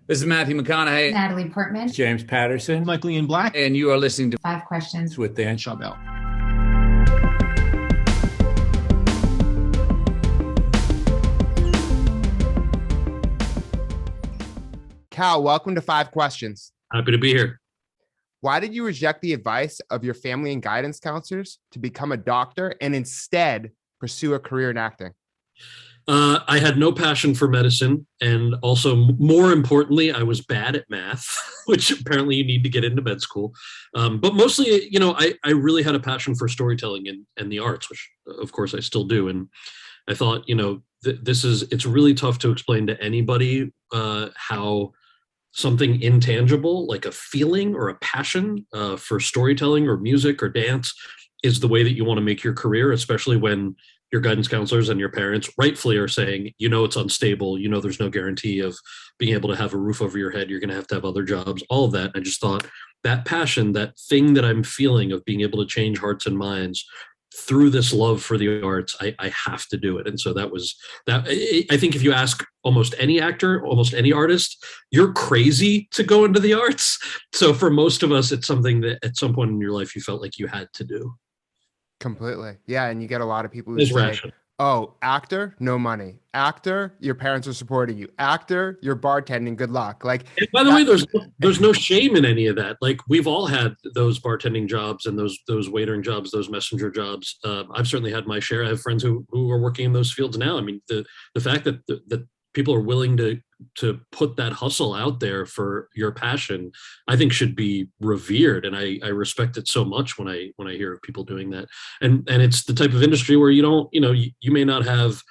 This is Matthew McConaughey. Natalie Portman. James Patterson. Michael Ian Black. And you are listening to Five Questions with Dan Schawbel. Kal, welcome to Five Questions. Happy to be here. Why did you reject the advice of your family and guidance counselors to become a doctor and instead pursue a career in acting? I had no passion for medicine. And also, more importantly, I was bad at math, which apparently you need to get into med school. But mostly, I really had a passion for storytelling and the arts, which of course I still do. And I thought, it's really tough to explain to anybody how something intangible, like a feeling or a passion for storytelling or music or dance, is the way that you want to make your career, especially when your guidance counselors and your parents rightfully are saying, it's unstable, there's no guarantee of being able to have a roof over your head, you're going to have other jobs, all of that. I just thought that passion, that thing that I'm feeling of being able to change hearts and minds through this love for the arts, I have to do it. And so that was that. I think if you ask almost any actor, almost any artist, you're crazy to go into the arts. So for most of us, it's something that at some point in your life you felt like you had to do. Completely. Yeah. And you get a lot of people who say, oh, actor, no money. Actor, your parents are supporting you. Actor, you're bartending, good luck. Like, and by the way, there's no shame in any of that. Like, we've all had those bartending jobs and those waitering jobs, those messenger jobs. I've certainly had my share. I have friends who are working in those fields now. I mean, the fact that people are willing to put that hustle out there for your passion, I think should be revered. And I respect it so much when I hear of people doing that. And it's the type of industry where you may not have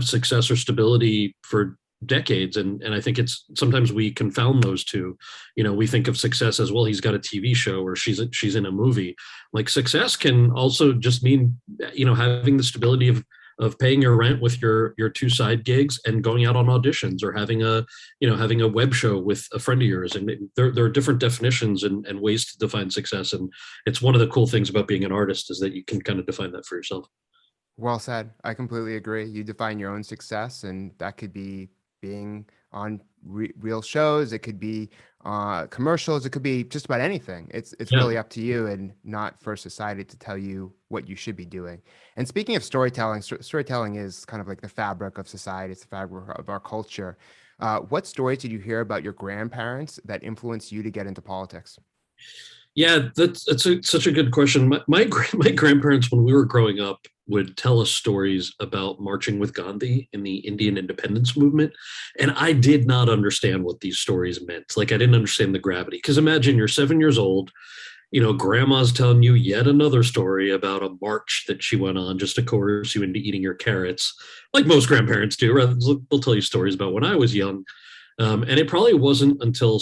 success or stability for decades. And I think it's sometimes we confound those two. We think of success as, well, he's got a TV show or she's in a movie. Like, success can also just mean, having the stability of paying your rent with your two side gigs and going out on auditions, or having a web show with a friend of yours. And there are different definitions and ways to define success. And it's one of the cool things about being an artist is that you can kind of define that for yourself. Well said. I completely agree. You define your own success, and that could be being on real shows. It could be commercials. It could be just about anything. It's really up to you, and not for society to tell you what you should be doing. And speaking of storytelling, storytelling is kind of like the fabric of society. It's the fabric of our culture. What stories did you hear about your grandparents that influenced you to get into politics? Yeah, that's such a good question. My grandparents, when we were growing up, would tell us stories about marching with Gandhi in the Indian independence movement. And I did not understand what these stories meant. Like, I didn't understand the gravity. Because imagine you're 7 years old, grandma's telling you yet another story about a march that she went on just to coerce you into eating your carrots, like most grandparents do. Right? They'll tell you stories about when I was young. And it probably wasn't until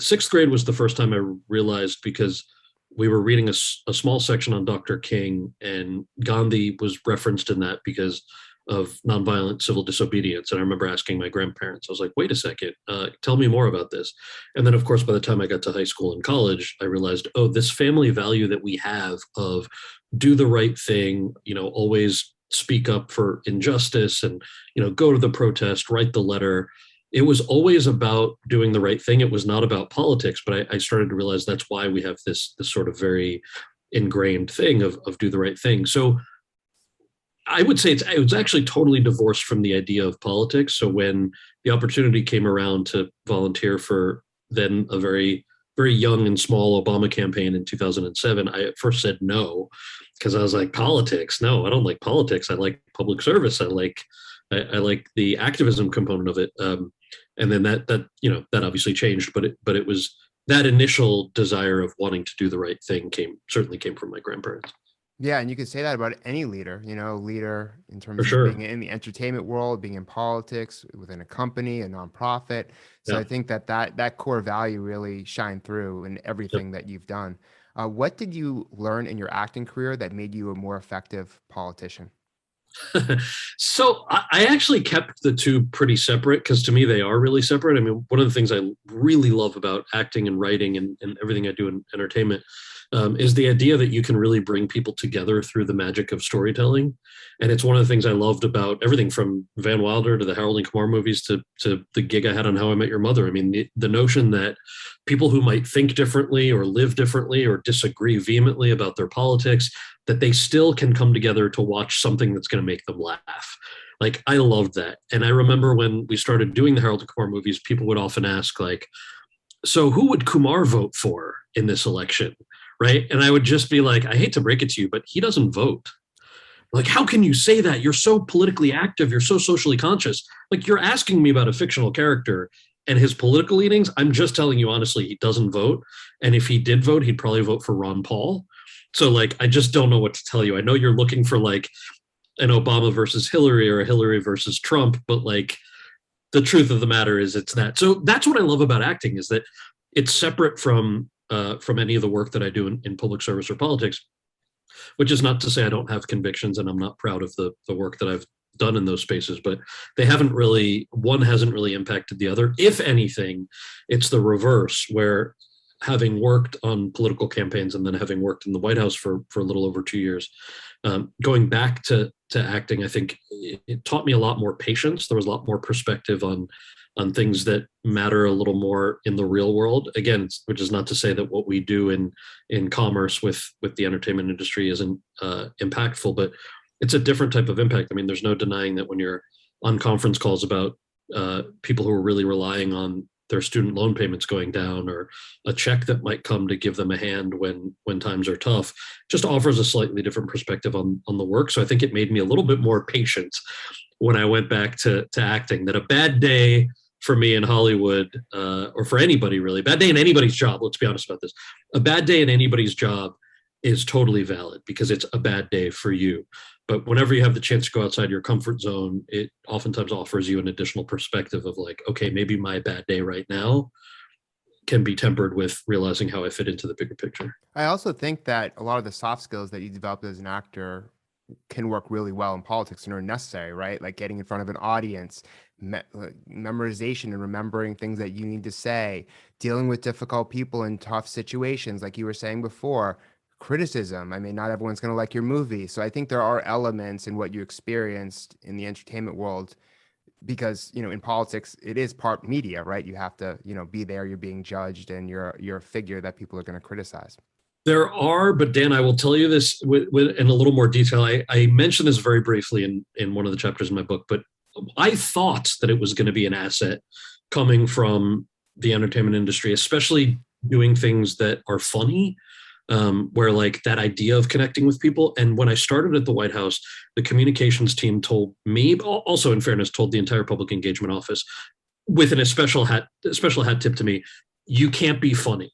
sixth grade was the first time I realized, because we were reading a small section on Dr. King, and Gandhi was referenced in that because of nonviolent civil disobedience. And I remember asking my grandparents, I was like, wait a second, tell me more about this. And then, of course, by the time I got to high school and college, I realized, oh, this family value that we have of do the right thing, always speak up for injustice and, go to the protest, write the letter. It was always about doing the right thing. It was not about politics, but I started to realize that's why we have this sort of very ingrained thing of do the right thing. So I would say it was actually totally divorced from the idea of politics. So when the opportunity came around to volunteer for then a very, very young and small Obama campaign in 2007, I at first said no, because I was like, politics? No, I don't like politics. I like public service. I like the activism component of it. And then that obviously changed, but it was that initial desire of wanting to do the right thing certainly came from my grandparents. Yeah. And you could say that about any leader, leader in terms of being in the entertainment world, being in politics, within a company, a nonprofit. So I think that core value really shined through in everything that you've done. What did you learn in your acting career that made you a more effective politician? So I actually kept the two pretty separate, because to me they are really separate. I mean, one of the things I really love about acting and writing and everything I do in entertainment is the idea that you can really bring people together through the magic of storytelling. And it's one of the things I loved about everything from Van Wilder to the Harold and Kumar movies to the gig I had on How I Met Your Mother. I mean, the notion that people who might think differently or live differently or disagree vehemently about their politics, that they still can come together to watch something that's going to make them laugh. Like, I loved that. And I remember when we started doing the Harold and Kumar movies, people would often ask, like, so who would Kumar vote for in this election? Right. And I would just be like, I hate to break it to you, but he doesn't vote. Like, how can you say that? You're so politically active. You're so socially conscious. Like, you're asking me about a fictional character and his political leanings. I'm just telling you, honestly, he doesn't vote. And if he did vote, he'd probably vote for Ron Paul. So, like, I just don't know what to tell you. I know you're looking for like an Obama versus Hillary or a Hillary versus Trump, but like, the truth of the matter is it's that. So that's what I love about acting, is that it's separate from any of the work that I do in public service or politics, which is not to say I don't have convictions and I'm not proud of the work that I've done in those spaces, but one hasn't really impacted the other. If anything, it's the reverse, where having worked on political campaigns and then having worked in the White House for a little over 2 years, going back to acting, I think it taught me a lot more patience. There was a lot more perspective on things that matter a little more in the real world. Again, which is not to say that what we do in commerce with the entertainment industry isn't impactful, but it's a different type of impact. I mean, there's no denying that when you're on conference calls about people who are really relying on their student loan payments going down, or a check that might come to give them a hand when times are tough, just offers a slightly different perspective on the work. So I think it made me a little bit more patient when I went back to acting. That a bad day for me in Hollywood, or for anybody really, bad day in anybody's job, let's be honest about this, a bad day in anybody's job is totally valid because it's a bad day for you. But whenever you have the chance to go outside your comfort zone, it oftentimes offers you an additional perspective of like, okay, maybe my bad day right now can be tempered with realizing how I fit into the bigger picture. I also think that a lot of the soft skills that you develop as an actor can work really well in politics and are necessary, right? Like getting in front of an audience, memorization and remembering things that you need to say, dealing with difficult people in tough situations, like you were saying before, criticism. I mean, not everyone's going to like your movie. So I think there are elements in what you experienced in the entertainment world, because, you know, in politics, it is part media, right? You have to, you know, be there, you're being judged, and you're a figure that people are going to criticize. There are, but Dan, I will tell you this in a little more detail. I mentioned this very briefly in one of the chapters in my book, but I thought that it was going to be an asset coming from the entertainment industry, especially doing things that are funny, where like that idea of connecting with people. And when I started at the White House, the communications team told me, also in fairness, told the entire public engagement office, with a special hat tip to me, you can't be funny.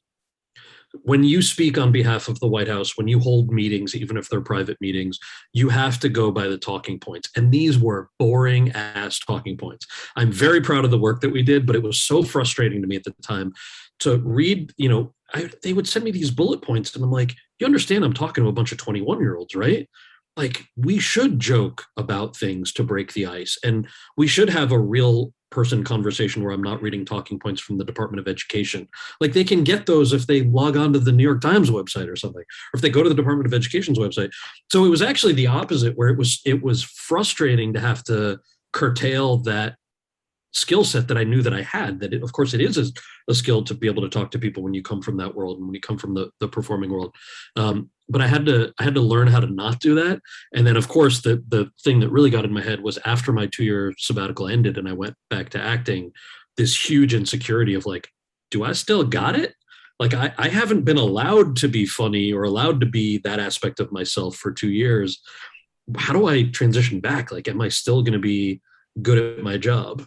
When you speak on behalf of the White House, when you hold meetings, even if they're private meetings, you have to go by the talking points. And these were boring ass talking points. I'm very proud of the work that we did, but it was so frustrating to me at the time to read, you know, they would send me these bullet points and I'm like, you understand I'm talking to a bunch of 21-year-olds, right? Like, we should joke about things to break the ice, and we should have a real person conversation where I'm not reading talking points from the Department of Education. Like, they can get those if they log on to the New York Times website or something, or if they go to the Department of Education's website. So it was actually the opposite, where it was frustrating to have to curtail that skill set that I knew that I had, that of course it is a skill to be able to talk to people when you come from that world and when you come from the performing world. But I had to learn how to not do that. And then of course the thing that really got in my head was, after my 2-year sabbatical ended and I went back to acting, this huge insecurity of like, do I still got it? Like, I haven't been allowed to be funny or allowed to be that aspect of myself for 2 years. How do I transition back? Like, am I still going to be good at my job?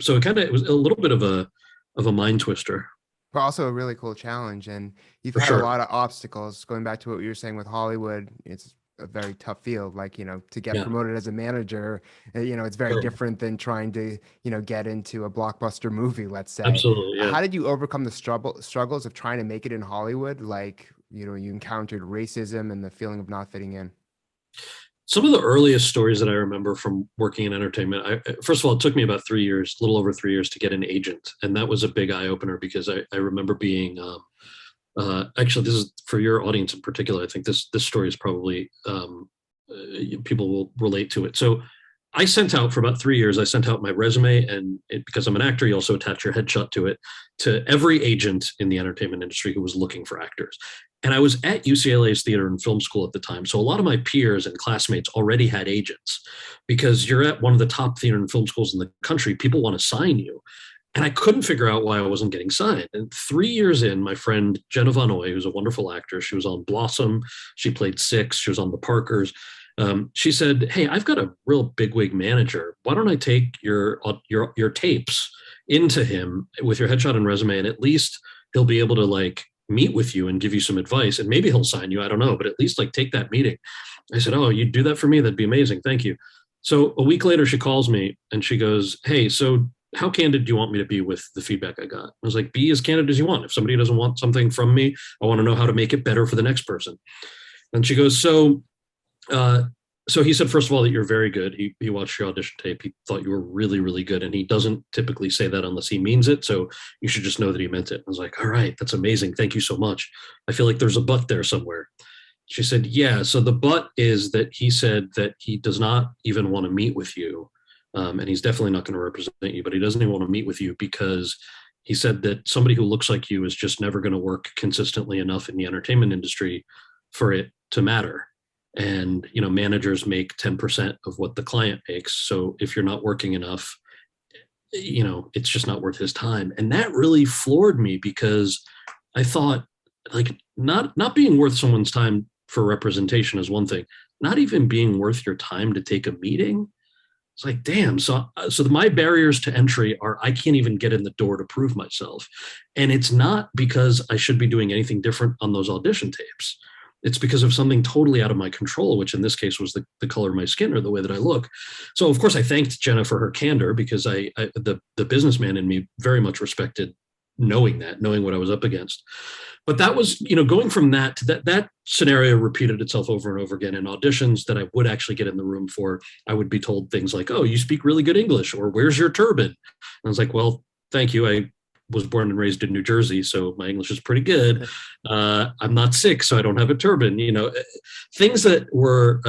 So it was a little bit of a mind twister, But also a really cool challenge. And you've had a lot of obstacles. Going back to what you were saying with Hollywood, it's a very tough field. Like, you know, to get promoted as a manager, you know, it's very different than trying to, you know, get into a blockbuster movie, let's say. Absolutely. Yeah. How did you overcome the struggles of trying to make it in Hollywood? Like, you know, you encountered racism and the feeling of not fitting in. Some of the earliest stories that I remember from working in entertainment, first of all, it took me about 3 years, a little over 3 years, to get an agent. And that was a big eye opener, because I remember being Actually, this is for your audience in particular. I think this story is probably people will relate to it. So I sent out for about 3 years, I sent out my resume, and because I'm an actor, you also attach your headshot to it, to every agent in the entertainment industry who was looking for actors. And I was at UCLA's theater and film school at the time. So a lot of my peers and classmates already had agents, because you're at one of the top theater and film schools in the country. People want to sign you. And I couldn't figure out why I wasn't getting signed. And 3 years in, my friend Jenna Von Oy, who's a wonderful actor, she was on Blossom, she played Six, she was on The Parkers. She said, "Hey, I've got a real bigwig manager. Why don't I take your tapes into him with your headshot and resume, and at least he'll be able to like meet with you and give you some advice, and maybe he'll sign you. I don't know, but at least like take that meeting." I said, "Oh, you'd do that for me? That'd be amazing. Thank you." So a week later, she calls me and she goes, "Hey, so how candid do you want me to be with the feedback I got?" I was like, "Be as candid as you want. If somebody doesn't want something from me, I want to know how to make it better for the next person." And she goes, so he said, "First of all, that you're very good. He watched your audition tape. He thought you were really, really good. And he doesn't typically say that unless he means it. So you should just know that he meant it." I was like, "All right, that's amazing. Thank you so much. I feel like there's a but there somewhere." She said, "Yeah. So the but is that he said that he does not even want to meet with you. And he's definitely not going to represent you, but he doesn't even want to meet with you because he said that somebody who looks like you is just never going to work consistently enough in the entertainment industry for it to matter. And, you know, managers make 10% of what the client makes. So if you're not working enough, you know, it's just not worth his time." And that really floored me, because I thought, like, not being worth someone's time for representation is one thing. Not even being worth your time to take a meeting. It's like, damn. So my barriers to entry are I can't even get in the door to prove myself. And it's not because I should be doing anything different on those audition tapes. It's because of something totally out of my control, which in this case was the color of my skin or the way that I look. So of course I thanked Jenna for her candor, because the businessman in me very much respected knowing what I was up against. But that was, you know, going from that to that scenario repeated itself over and over again in auditions that I would actually get in the room for. I would be told things like, "Oh, you speak really good English," or "Where's your turban?" And I was like, "Well, thank you. I was born and raised in New Jersey, so my English is pretty good. I'm not sick, so I don't have a turban." You know, things that were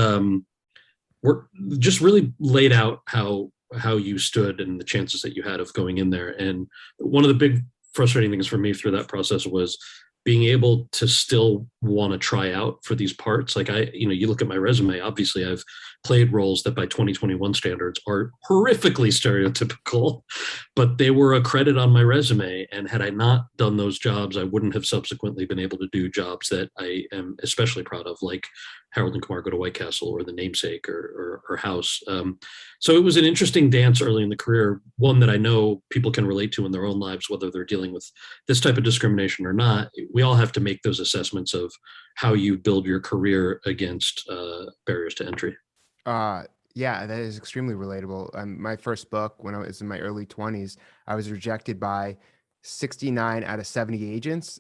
just really laid out how you stood and the chances that you had of going in there. And one of the big frustrating things for me through that process was being able to still want to try out for these parts. Like you look at my resume, obviously I've played roles that by 2021 standards are horrifically stereotypical, but they were a credit on my resume. And had I not done those jobs, I wouldn't have subsequently been able to do jobs that I am especially proud of, like Harold and Kumar Go to White Castle, or The Namesake, or House. So it was an interesting dance early in the career, one that I know people can relate to in their own lives, whether they're dealing with this type of discrimination or not. We all have to make those assessments of how you build your career against barriers to entry. Yeah, that is extremely relatable. My first book, when I was in my early 20s, I was rejected by 69 out of 70 agents.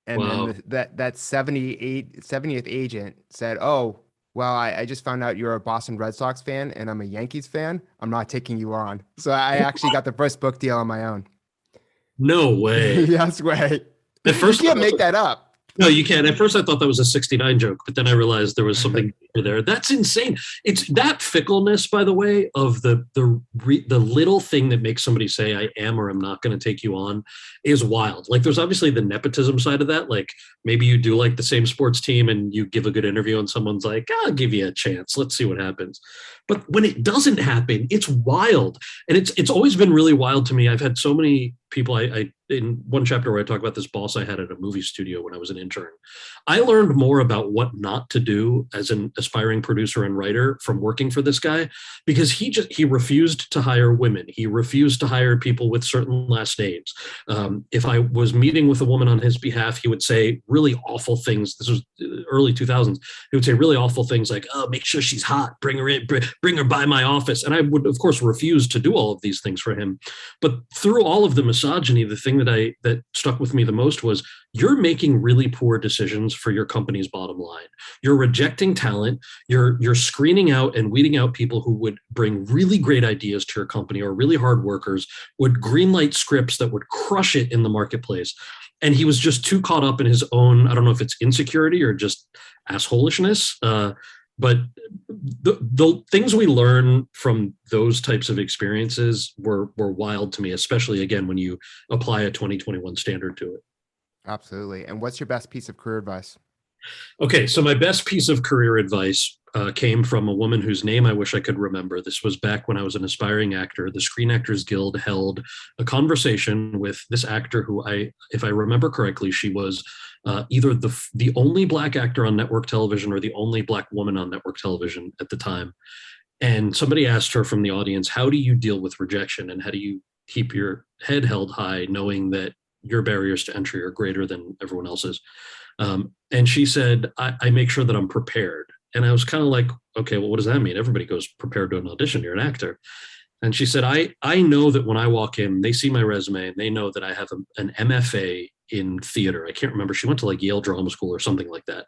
And Wow. then that 70th agent said, "Oh, well, I just found out you're a Boston Red Sox fan and I'm a Yankees fan. I'm not taking you on." So I actually got the first book deal on my own. No way. Yes way. At first, You can't make that up. No, you can't. At first, I thought that was a 69 joke, but then I realized there was something there. That's insane. It's that fickleness, by the way, of the little thing that makes somebody say, "I am or am not going to take you on," is wild. Like, there's obviously the nepotism side of that. Like, maybe you do like the same sports team and you give a good interview and someone's like, "I'll give you a chance. Let's see what happens." But when it doesn't happen, it's wild. And it's always been really wild to me. I've had so many people, I in one chapter where I talk about this boss I had at a movie studio when I was an intern, I learned more about what not to do as an aspiring producer and writer from working for this guy, because he refused to hire women. He refused to hire people with certain last names. If I was meeting with a woman on his behalf, he would say really awful things. This was early 2000s. He would say really awful things like, "Oh, make sure she's hot. Bring her in, bring her by my office." And I would, of course, refuse to do all of these things for him. But through all of the misogyny, the thing that stuck with me the most was, you're making really poor decisions for your company's bottom line. You're rejecting talent. talent. You're screening out and weeding out people who would bring really great ideas to your company, or really hard workers, would greenlight scripts that would crush it in the marketplace. And he was just too caught up in his own, I don't know if it's insecurity or just assholishness, but the things we learn from those types of experiences were wild to me, especially, again, when you apply a 2021 standard to it. Absolutely. And what's your best piece of career advice? Okay, so my best piece of career advice came from a woman whose name I wish I could remember. This was back when I was an aspiring actor. The Screen Actors Guild held a conversation with this actor who, if I remember correctly, she was either the only Black actor on network television or the only Black woman on network television at the time. And somebody asked her from the audience, how do you deal with rejection, and how do you keep your head held high knowing that your barriers to entry are greater than everyone else's? And she said, I make sure that I'm prepared. And I was kind of like, okay, well, what does that mean? Everybody goes prepared to an audition. You're an actor. And she said, I know that when I walk in, they see my resume and they know that I have an MFA in theater. I can't remember. She went to like Yale Drama School or something like that.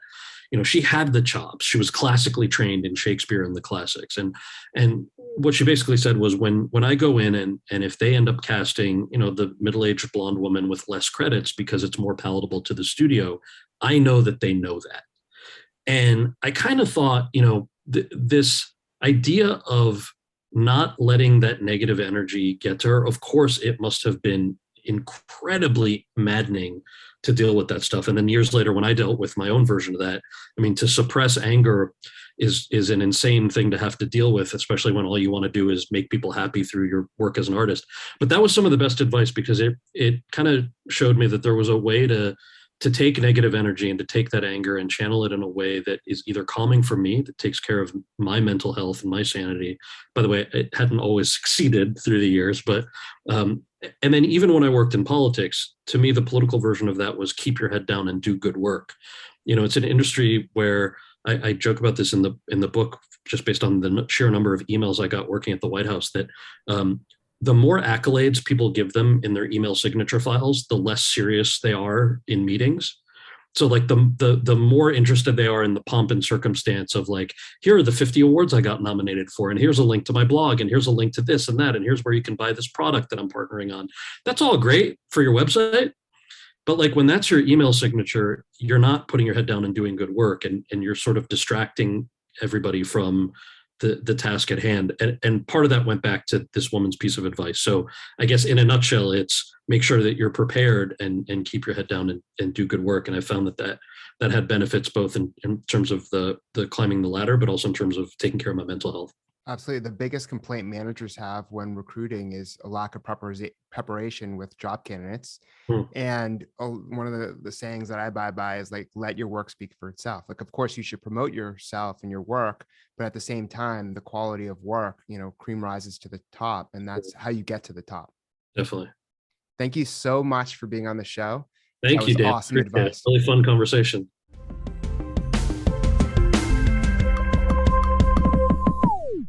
You know, she had the chops. She was classically trained in Shakespeare and the classics. And what she basically said was, when I go in and if they end up casting, you know, the middle-aged blonde woman with less credits because it's more palatable to the studio, I know that they know that. And I kind of thought, you know, this idea of not letting that negative energy get to her, of course, it must have been incredibly maddening to deal with that stuff. And then years later, when I dealt with my own version of that, I mean, to suppress anger is an insane thing to have to deal with, especially when all you want to do is make people happy through your work as an artist. But that was some of the best advice, because it kind of showed me that there was a way to take negative energy and to take that anger and channel it in a way that is either calming for me, that takes care of my mental health and my sanity. By the way, it hadn't always succeeded through the years, but and then even when I worked in politics, to me, the political version of that was keep your head down and do good work. You know, it's an industry where I joke about this in the book, just based on the sheer number of emails I got working at the White House, that the more accolades people give them in their email signature files, the less serious they are in meetings. So like the more interested they are in the pomp and circumstance of like, here are the 50 awards I got nominated for, and here's a link to my blog, and here's a link to this and that, and here's where you can buy this product that I'm partnering on. That's all great for your website. But like when that's your email signature, you're not putting your head down and doing good work, and you're sort of distracting everybody from the task at hand. And part of that went back to this woman's piece of advice. So I guess in a nutshell, it's make sure that you're prepared and keep your head down and do good work. And I found that had benefits both in terms of the climbing the ladder, but also in terms of taking care of my mental health. Absolutely. The biggest complaint managers have when recruiting is a lack of preparation with job candidates. And one of the sayings that I abide by is like, let your work speak for itself. Like, of course, you should promote yourself and your work, but at the same time, the quality of work, you know, cream rises to the top, and that's how you get to the top. Definitely. Thank you so much for being on the show. Thank you, Dan. Awesome advice. Really fun conversation.